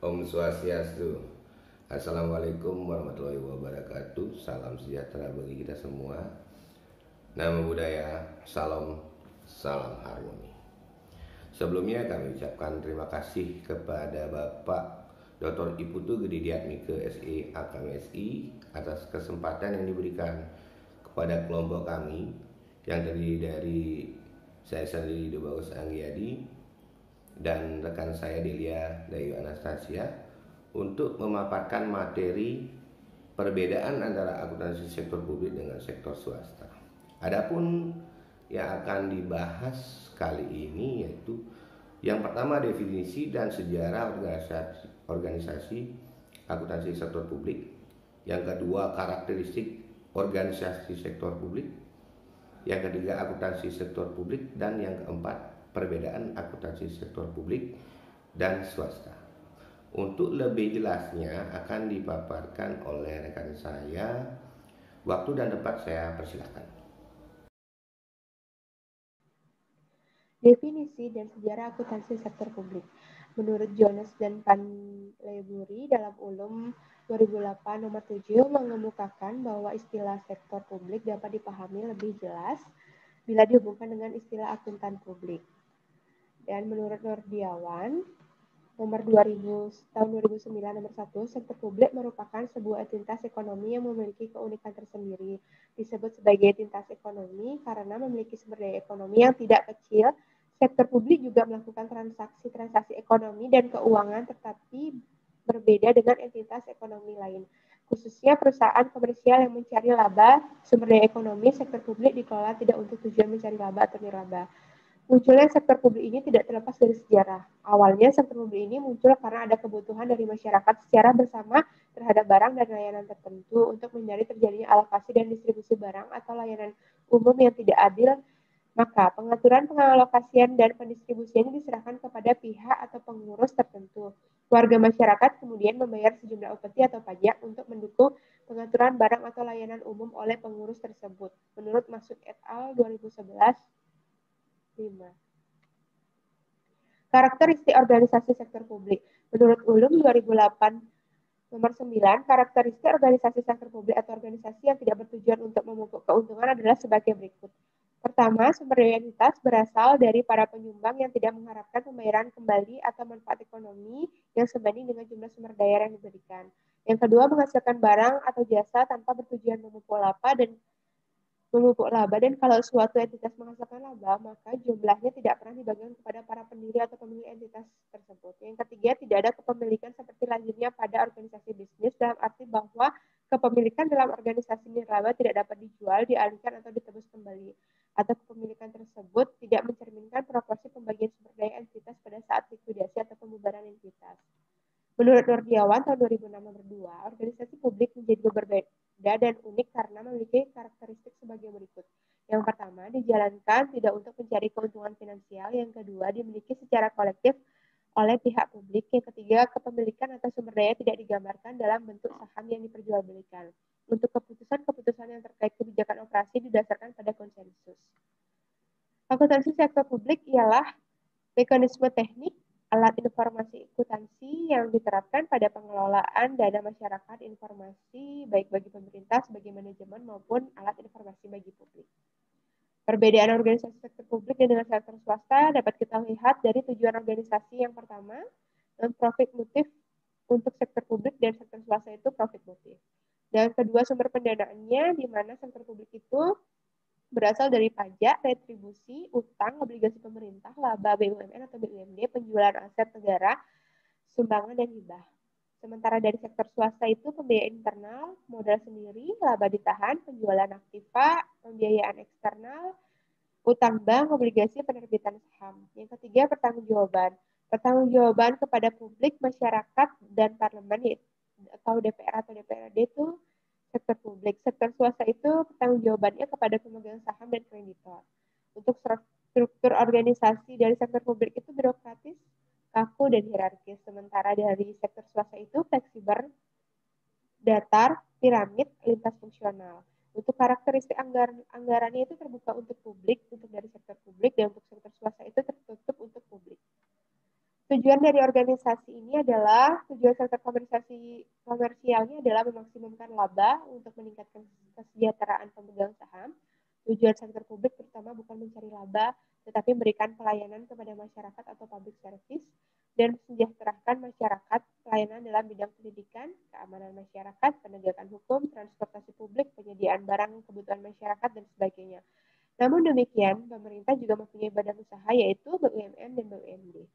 Om Swastiastu. Assalamualaikum warahmatullahi wabarakatuh. Salam sejahtera bagi kita semua. Namo Buddhaya, salam, salam harmoni. Sebelumnya kami ucapkan terima kasih kepada Bapak Dr. Iputu Gede Diatmike SE AKMSI atas kesempatan yang diberikan kepada kelompok kami yang terdiri dari saya sendiri Bagus Anggiadi dan rekan saya Delia Dayu Anastasia untuk memaparkan materi perbedaan antara akuntansi sektor publik dengan sektor swasta. Adapun yang akan dibahas kali ini yaitu yang pertama definisi dan sejarah organisasi akuntansi sektor publik, yang kedua karakteristik organisasi sektor publik, yang ketiga akuntansi sektor publik, dan yang keempat perbedaan akuntansi sektor publik dan swasta. Untuk lebih jelasnya akan dipaparkan oleh rekan saya. Waktu dan tempat saya persilakan. Definisi dan sejarah akuntansi sektor publik. Menurut Jones dan Panlebury dalam Ulum 2008 nomor 7 mengemukakan bahwa istilah sektor publik dapat dipahami lebih jelas bila dihubungkan dengan istilah akuntan publik. Dan menurut Nordiawan nomor 2000 tahun 2009 nomor 1, sektor publik merupakan sebuah entitas ekonomi yang memiliki keunikan tersendiri. Disebut sebagai entitas ekonomi karena memiliki sumber daya ekonomi yang tidak kecil. Sektor publik juga melakukan transaksi-transaksi ekonomi dan keuangan tetapi berbeda dengan entitas ekonomi lain. Khususnya perusahaan komersial yang mencari laba, sumber daya ekonomi sektor publik dikelola tidak untuk tujuan mencari laba atau nirlaba. Munculnya sektor publik ini tidak terlepas dari sejarah. Awalnya sektor publik ini muncul karena ada kebutuhan dari masyarakat secara bersama terhadap barang dan layanan tertentu untuk menghindari terjadinya alokasi dan distribusi barang atau layanan umum yang tidak adil. Maka pengaturan pengalokasian dan pendistribusian diserahkan kepada pihak atau pengurus tertentu. Warga masyarakat kemudian membayar sejumlah upeti atau pajak untuk mendukung pengaturan barang atau layanan umum oleh pengurus tersebut. Menurut Masud et al. 2011, 5. Karakteristik organisasi sektor publik. Menurut Ulum 2008 nomor 9, karakteristik organisasi sektor publik atau organisasi yang tidak bertujuan untuk memupuk keuntungan adalah sebagai berikut. Pertama, sumber daya entitas berasal dari para penyumbang yang tidak mengharapkan pembayaran kembali atau manfaat ekonomi yang sebanding dengan jumlah sumber daya yang diberikan. Yang kedua, menghasilkan barang atau jasa tanpa bertujuan memupuk laba, dan kalau suatu entitas menghasilkan laba, maka jumlahnya tidak pernah dibagikan kepada para pendiri atau pemilik entitas tersebut. Yang ketiga, tidak ada kepemilikan seperti lazimnya pada organisasi bisnis, dalam arti bahwa kepemilikan dalam organisasi nirlaba tidak dapat dijual, dialihkan, atau ditebus kembali, atau kepemilikan tersebut tidak mencerminkan proporsi pembagian sumber daya entitas pada saat likuidasi atau pembubaran entitas. Menurut Nordiawan tahun 2006 nomor 2, organisasi publik menjadi berbeda dan unik karena memiliki karakteristik sebagai berikut. Yang pertama, dijalankan tidak untuk mencari keuntungan finansial. Yang kedua, dimiliki secara kolektif oleh pihak publik. Yang ketiga, kepemilikan atau sumber daya tidak digambarkan dalam bentuk saham yang diperjualbelikan. Untuk keputusan-keputusan yang terkait kebijakan operasi didasarkan pada konsensus. Akuntansi sektor publik ialah mekanisme teknik alat informasi akuntansi yang diterapkan pada pengelolaan dana masyarakat informasi baik bagi pemerintah sebagai manajemen maupun alat informasi bagi publik. Perbedaan organisasi sektor publik dengan sektor swasta dapat kita lihat dari tujuan organisasi. Yang pertama, non-profit motif untuk sektor publik dan sektor swasta itu profit motif. Dan kedua, sumber pendanaannya di mana sektor publik itu berasal dari pajak, retribusi, utang, obligasi pemerintah, laba BUMN atau BUMD, penjualan aset negara, sumbangan, dan hibah. Sementara dari sektor swasta itu pembiayaan internal, modal sendiri, laba ditahan, penjualan aktiva, pembiayaan eksternal, utang bank, obligasi, penerbitan saham. Yang ketiga, pertanggungjawaban. Pertanggungjawaban kepada publik, masyarakat, dan parlemen atau DPR atau DPRD itu sektor publik. Sektor swasta itu pertanggungjawabannya kepada pemegang saham dan kreditor. Untuk struktur organisasi dari sektor publik itu birokratis, kaku, dan hierarkis. Sementara dari sektor swasta itu fleksibel, datar, piramid, lintas fungsional. Untuk karakteristik anggarannya itu terbuka untuk publik, untuk dari sektor publik, dan untuk sektor swasta itu tertutup untuk publik. Tujuan dari organisasi ini adalah, tujuan sektor komersialnya adalah memaksimumkan laba untuk meningkatkan kesejahteraan pemegang saham. Tujuan sektor publik pertama bukan mencari laba, tetapi memberikan pelayanan kepada masyarakat atau public service dan mensejahterakan masyarakat, pelayanan dalam bidang pendidikan, keamanan masyarakat, penegakan hukum, transportasi publik, penyediaan barang kebutuhan masyarakat, dan sebagainya. Namun demikian, pemerintah juga mempunyai badan usaha yaitu BUMN dan BUMD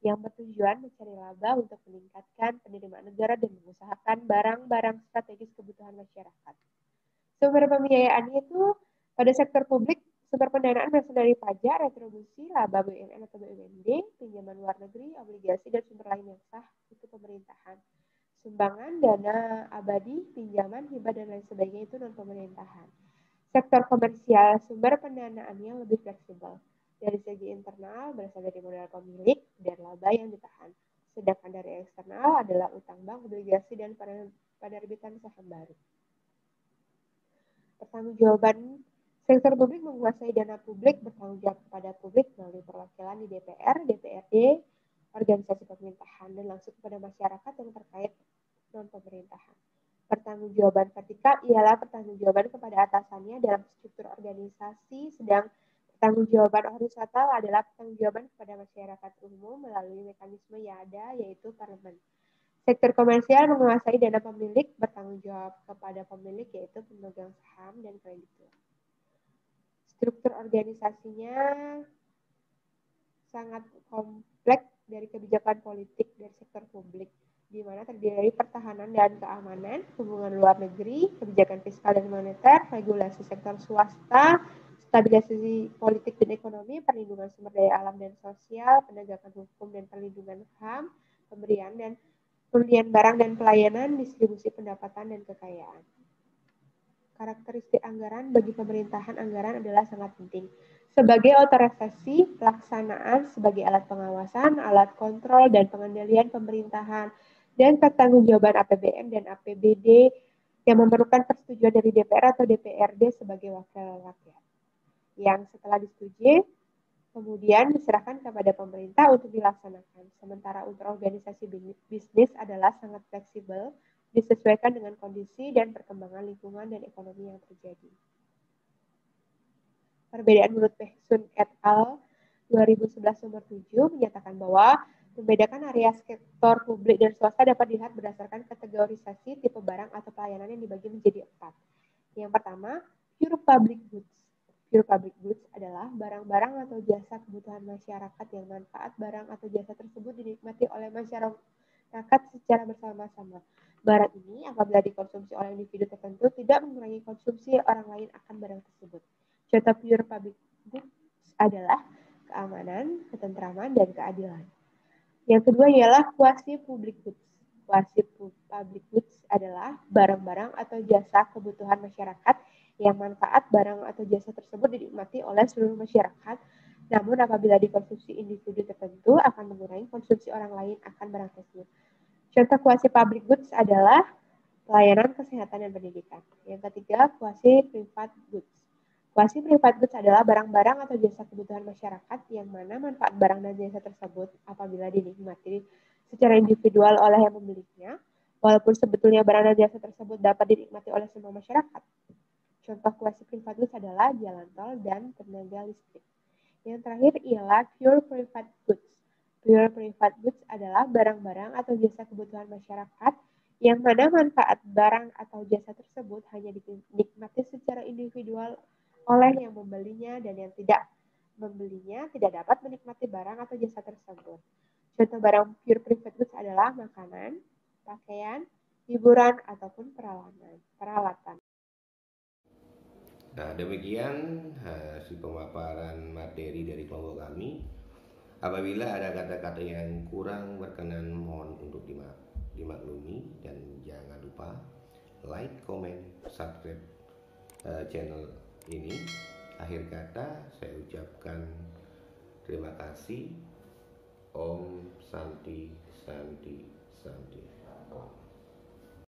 yang bertujuan mencari laba untuk meningkatkan penerimaan negara dan mengusahakan barang-barang strategis kebutuhan masyarakat. Sumber pembiayaannya itu pada sektor publik, sumber pendanaan berasal dari pajak, retribusi, laba BUMN atau BUMD, pinjaman luar negeri, obligasi, dan sumber lain yang sah itu pemerintahan. Sumbangan, dana abadi, pinjaman, hibah, dan lain sebagainya itu non-pemerintahan. Sektor komersial, sumber pendanaannya lebih fleksibel. Dari segi internal berasal dari modal pemilik dan laba yang ditahan. Sedangkan dari eksternal adalah utang bank, obligasi, dan penerbitan saham baru. Pertanggungjawaban sektor publik menguasai dana publik, bertanggung jawab kepada publik melalui perwakilan di DPR, DPRD, organisasi pemerintahan, dan langsung kepada masyarakat yang terkait non-pemerintahan. Pertanggungjawaban vertikal ialah pertanggungjawaban kepada atasannya dalam struktur organisasi, sedang pertanggungjawaban horizontal adalah pertanggungjawaban kepada masyarakat umum melalui mekanisme yang ada, yaitu parlemen. Sektor komersial menguasai dana pemilik, bertanggung jawab kepada pemilik, yaitu pemegang saham dan kreditur. Struktur organisasinya sangat kompleks dari kebijakan politik dari sektor publik, di mana terdiri dari pertahanan dan keamanan, hubungan luar negeri, kebijakan fiskal dan moneter, regulasi sektor swasta, stabilisasi politik dan ekonomi, perlindungan sumber daya alam dan sosial, penegakan hukum dan perlindungan HAM, pemberian barang dan pelayanan, distribusi pendapatan dan kekayaan. Karakteristik anggaran bagi pemerintahan, anggaran adalah sangat penting. Sebagai otorisasi pelaksanaan, sebagai alat pengawasan, alat kontrol, dan pengendalian pemerintahan, dan pertanggungjawaban APBN dan APBD yang memerlukan persetujuan dari DPR atau DPRD sebagai wakil rakyat. Yang setelah disetujui, kemudian diserahkan kepada pemerintah untuk dilaksanakan. Sementara untuk organisasi bisnis adalah sangat fleksibel, disesuaikan dengan kondisi dan perkembangan lingkungan dan ekonomi yang terjadi. Perbedaan menurut Pehsun et al. 2011 nomor 7 menyatakan bahwa membedakan area sektor publik dan swasta dapat dilihat berdasarkan kategorisasi tipe barang atau pelayanan yang dibagi menjadi 4. Yang pertama, pure public goods. Pure public goods adalah barang-barang atau jasa kebutuhan masyarakat yang manfaat barang atau jasa tersebut dinikmati oleh masyarakat secara bersama-sama. Barang ini apabila dikonsumsi oleh individu tertentu tidak mengurangi konsumsi orang lain akan barang tersebut. Contoh pure public goods adalah keamanan, ketentraman, dan keadilan. Yang kedua ialah quasi public goods. Quasi public goods adalah barang-barang atau jasa kebutuhan masyarakat yang manfaat barang atau jasa tersebut dinikmati oleh seluruh masyarakat, namun apabila dikonsumsi individu tertentu akan mengurangi konsumsi orang lain akan barang tersebut. Contoh quasi public goods adalah pelayanan kesehatan dan pendidikan. Yang ketiga, quasi private goods. Quasi private goods adalah barang-barang atau jasa kebutuhan masyarakat yang mana manfaat barang dan jasa tersebut apabila dinikmati secara individual oleh yang memilikinya, walaupun sebetulnya barang dan jasa tersebut dapat dinikmati oleh semua masyarakat. Contoh quasi private goods adalah jalan tol dan tenaga listrik. Yang terakhir ialah pure private goods. Pure private goods adalah barang-barang atau jasa kebutuhan masyarakat yang mana manfaat barang atau jasa tersebut hanya dinikmati secara individual oleh yang membelinya dan yang tidak membelinya tidak dapat menikmati barang atau jasa tersebut. Contoh barang pure private goods adalah makanan, pakaian, hiburan, ataupun peralatan. Nah, demikian si pemaparan materi dari kelompok kami. Apabila ada kata-kata yang kurang berkenan, mohon untuk dimaklumi dan jangan lupa like, comment, subscribe channel ini. Akhir kata saya ucapkan terima kasih. Om Santi Santi Santi Om.